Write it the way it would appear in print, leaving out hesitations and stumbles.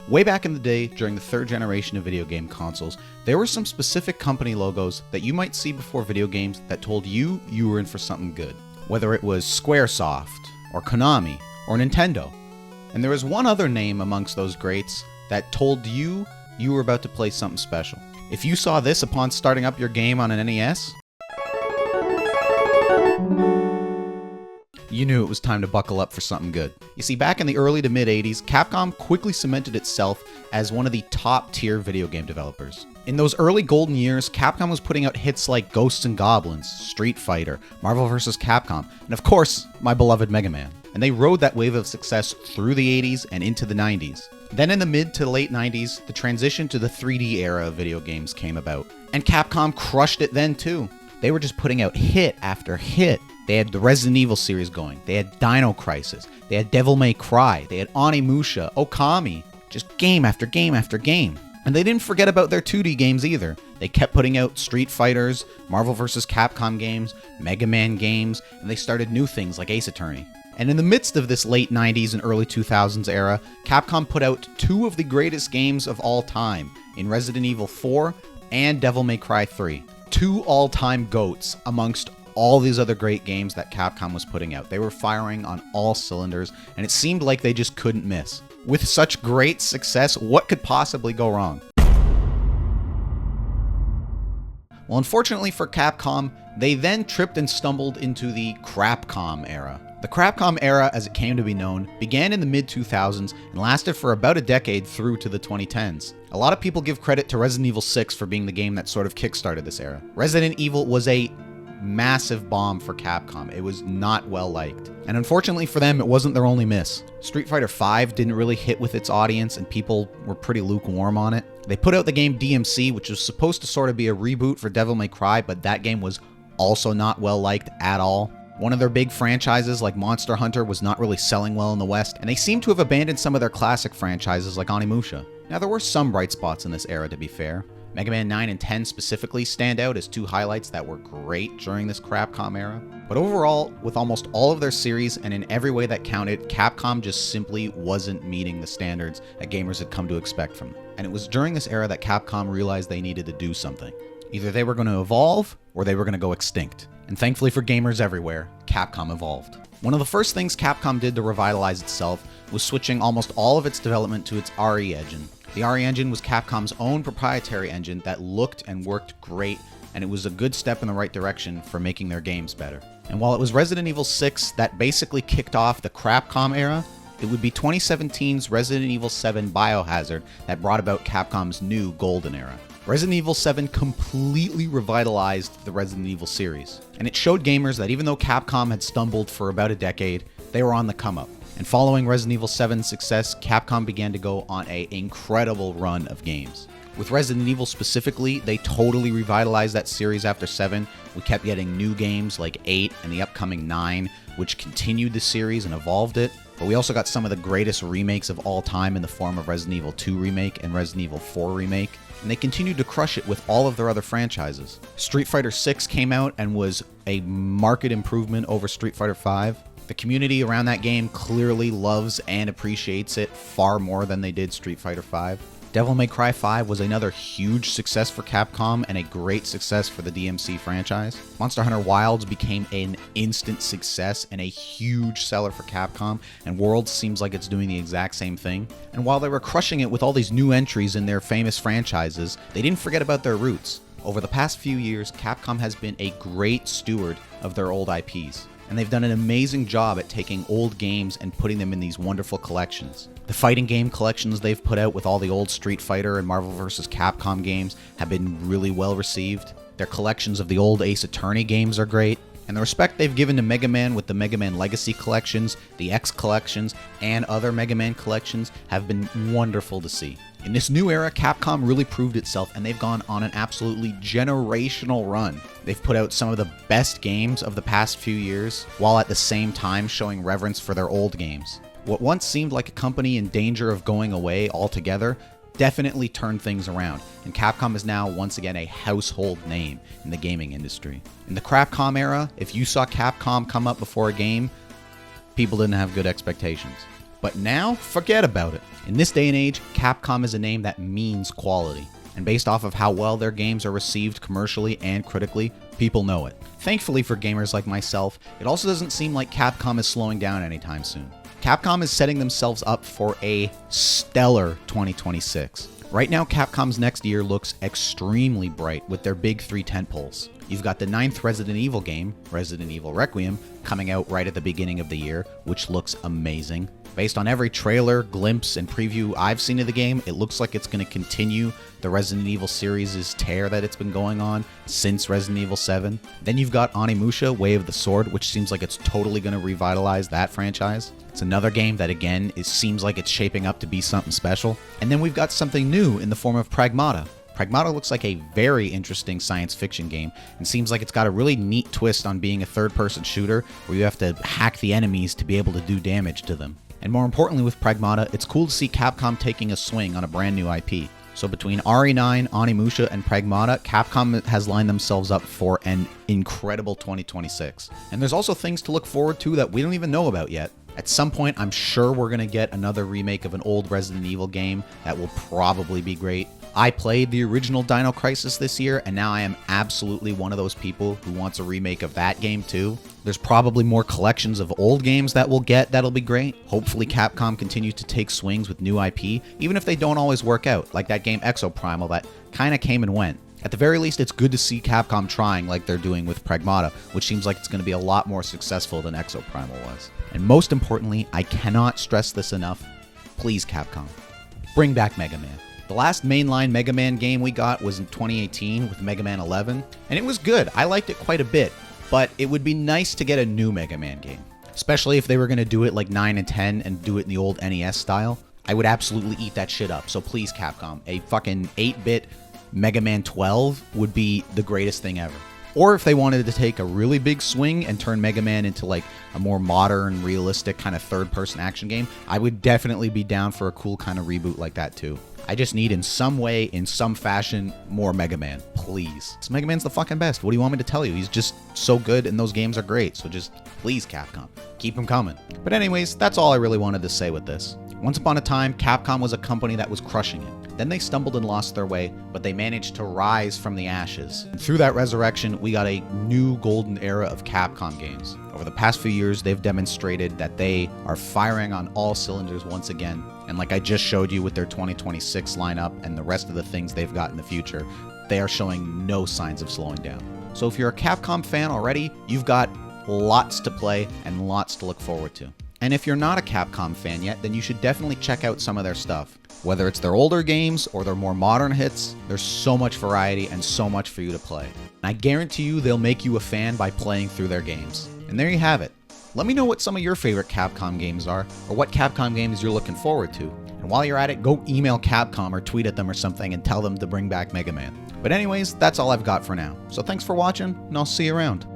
Way back in the day, during the third generation of video game consoles, there were some specific company logos that you might see before video games that told you were in for something good. Whether it was Squaresoft, or Konami, or Nintendo. And there was one other name amongst those greats that told you were about to play something special. If you saw this upon starting up your game on an NES, you knew it was time to buckle up for something good. You see, back in the early to mid 80s, Capcom quickly cemented itself as one of the top tier video game developers. In those early golden years, Capcom was putting out hits like Ghosts and Goblins, Street Fighter, Marvel vs. Capcom, and of course, my beloved Mega Man. And they rode that wave of success through the 80s and into the 90s. Then in the mid to late 90s, the transition to the 3D era of video games came about. And Capcom crushed it then too. They were just putting out hit after hit. They had the Resident Evil series going. They had Dino Crisis. They had Devil May Cry. They had Onimusha, Okami. Just game after game after game. And they didn't forget about their 2D games either. They kept putting out Street Fighters, Marvel vs. Capcom games, Mega Man games, and they started new things like Ace Attorney. And in the midst of this late 90s and early 2000s era, Capcom put out two of the greatest games of all time in Resident Evil 4 and Devil May Cry 3. Two all-time GOATs amongst all these other great games that Capcom was putting out. They were firing on all cylinders, and it seemed like they just couldn't miss. With such great success, what could possibly go wrong? Well, unfortunately for Capcom, they then tripped and stumbled into the Crapcom era. The Crapcom era, as it came to be known, began in the mid-2000s and lasted for about a decade through to the 2010s. A lot of people give credit to Resident Evil 6 for being the game that sort of kickstarted this era. Resident Evil was a massive bomb for Capcom. It was not well liked. And unfortunately for them, it wasn't their only miss. Street Fighter V didn't really hit with its audience and people were pretty lukewarm on it. They put out the game DMC, which was supposed to sort of be a reboot for Devil May Cry, but that game was also not well liked at all. One of their big franchises like Monster Hunter was not really selling well in the West, and they seem to have abandoned some of their classic franchises like Onimusha. Now there were some bright spots in this era, to be fair. Mega Man 9 and 10 specifically stand out as two highlights that were great during this Crapcom era. But overall, with almost all of their series and in every way that counted, Capcom just simply wasn't meeting the standards that gamers had come to expect from them. And it was during this era that Capcom realized they needed to do something. Either they were going to evolve, or they were going to go extinct. And thankfully for gamers everywhere, Capcom evolved. One of the first things Capcom did to revitalize itself was switching almost all of its development to its RE engine. The RE engine was Capcom's own proprietary engine that looked and worked great, and it was a good step in the right direction for making their games better. And while it was Resident Evil 6 that basically kicked off the Crapcom era, it would be 2017's Resident Evil 7 Biohazard that brought about Capcom's new golden era. Resident Evil 7 completely revitalized the Resident Evil series, and it showed gamers that even though Capcom had stumbled for about a decade, they were on the come up. And following Resident Evil 7's success, Capcom began to go on an incredible run of games. With Resident Evil specifically, they totally revitalized that series after 7. We kept getting new games like 8 and the upcoming 9, which continued the series and evolved it. But we also got some of the greatest remakes of all time in the form of Resident Evil 2 Remake and Resident Evil 4 Remake. And they continued to crush it with all of their other franchises. Street Fighter 6 came out and was a marked improvement over Street Fighter 5. The community around that game clearly loves and appreciates it far more than they did Street Fighter 5. Devil May Cry 5 was another huge success for Capcom and a great success for the DMC franchise. Monster Hunter Wilds became an instant success and a huge seller for Capcom, and Worlds seems like it's doing the exact same thing. And while they were crushing it with all these new entries in their famous franchises, they didn't forget about their roots. Over the past few years, Capcom has been a great steward of their old IPs. And they've done an amazing job at taking old games and putting them in these wonderful collections. The fighting game collections they've put out with all the old Street Fighter and Marvel vs. Capcom games have been really well received. Their collections of the old Ace Attorney games are great. And the respect they've given to Mega Man with the Mega Man Legacy collections, the X collections, and other Mega Man collections have been wonderful to see. In this new era, Capcom really proved itself, and they've gone on an absolutely generational run. They've put out some of the best games of the past few years, while at the same time showing reverence for their old games. What once seemed like a company in danger of going away altogether definitely turned things around, and Capcom is now once again a household name in the gaming industry. In the Crapcom era, if you saw Capcom come up before a game, people didn't have good expectations. But now, forget about it. In this day and age, Capcom is a name that means quality. And based off of how well their games are received commercially and critically, people know it. Thankfully for gamers like myself, it also doesn't seem like Capcom is slowing down anytime soon. Capcom is setting themselves up for a stellar 2026. Right now, Capcom's next year looks extremely bright with their big 3 tentpoles. You've got the 9th Resident Evil game, Resident Evil Requiem, coming out right at the beginning of the year, which looks amazing. Based on every trailer, glimpse, and preview I've seen of the game, it looks like it's going to continue the Resident Evil series' tear that it's been going on since Resident Evil 7. Then you've got Onimusha, Way of the Sword, which seems like it's totally going to revitalize that franchise. It's another game that, again, it seems like it's shaping up to be something special. And then we've got something new in the form of Pragmata. Pragmata looks like a very interesting science fiction game and seems like it's got a really neat twist on being a third-person shooter where you have to hack the enemies to be able to do damage to them. And more importantly with Pragmata, it's cool to see Capcom taking a swing on a brand new IP. So between RE9, Onimusha, and Pragmata, Capcom has lined themselves up for an incredible 2026. And there's also things to look forward to that we don't even know about yet. At some point, I'm sure we're going to get another remake of an old Resident Evil game that will probably be great. I played the original Dino Crisis this year, and now I am absolutely one of those people who wants a remake of that game too. There's probably more collections of old games that we'll get that'll be great. Hopefully Capcom continues to take swings with new IP, even if they don't always work out, like that game Exoprimal that kinda came and went. At the very least, it's good to see Capcom trying like they're doing with Pragmata, which seems like it's going to be a lot more successful than Exoprimal was. And most importantly, I cannot stress this enough, please Capcom, bring back Mega Man. The last mainline Mega Man game we got was in 2018 with Mega Man 11, and it was good. I liked it quite a bit, but it would be nice to get a new Mega Man game, especially if they were going to do it like 9 and 10 and do it in the old NES style. I would absolutely eat that shit up, so please Capcom, a fucking 8-bit Mega Man 12 would be the greatest thing ever. Or if they wanted to take a really big swing and turn Mega Man into like a more modern, realistic kind of third-person action game, I would definitely be down for a cool kind of reboot like that too. I just need in some way, in some fashion, more Mega Man, please. This Mega Man's the fucking best. What do you want me to tell you? He's just so good and those games are great. So just please Capcom, keep them coming. But anyways, that's all I really wanted to say with this. Once upon a time, Capcom was a company that was crushing it. Then they stumbled and lost their way, but they managed to rise from the ashes. And through that resurrection, we got a new golden era of Capcom games. Over the past few years, they've demonstrated that they are firing on all cylinders once again. And like I just showed you with their 2026 lineup and the rest of the things they've got in the future, they are showing no signs of slowing down. So if you're a Capcom fan already, you've got lots to play and lots to look forward to. And if you're not a Capcom fan yet, then you should definitely check out some of their stuff. Whether it's their older games or their more modern hits, there's so much variety and so much for you to play. And I guarantee you they'll make you a fan by playing through their games. And there you have it. Let me know what some of your favorite Capcom games are, or what Capcom games you're looking forward to. And while you're at it, go email Capcom or tweet at them or something and tell them to bring back Mega Man. But anyways, that's all I've got for now. So thanks for watching, and I'll see you around.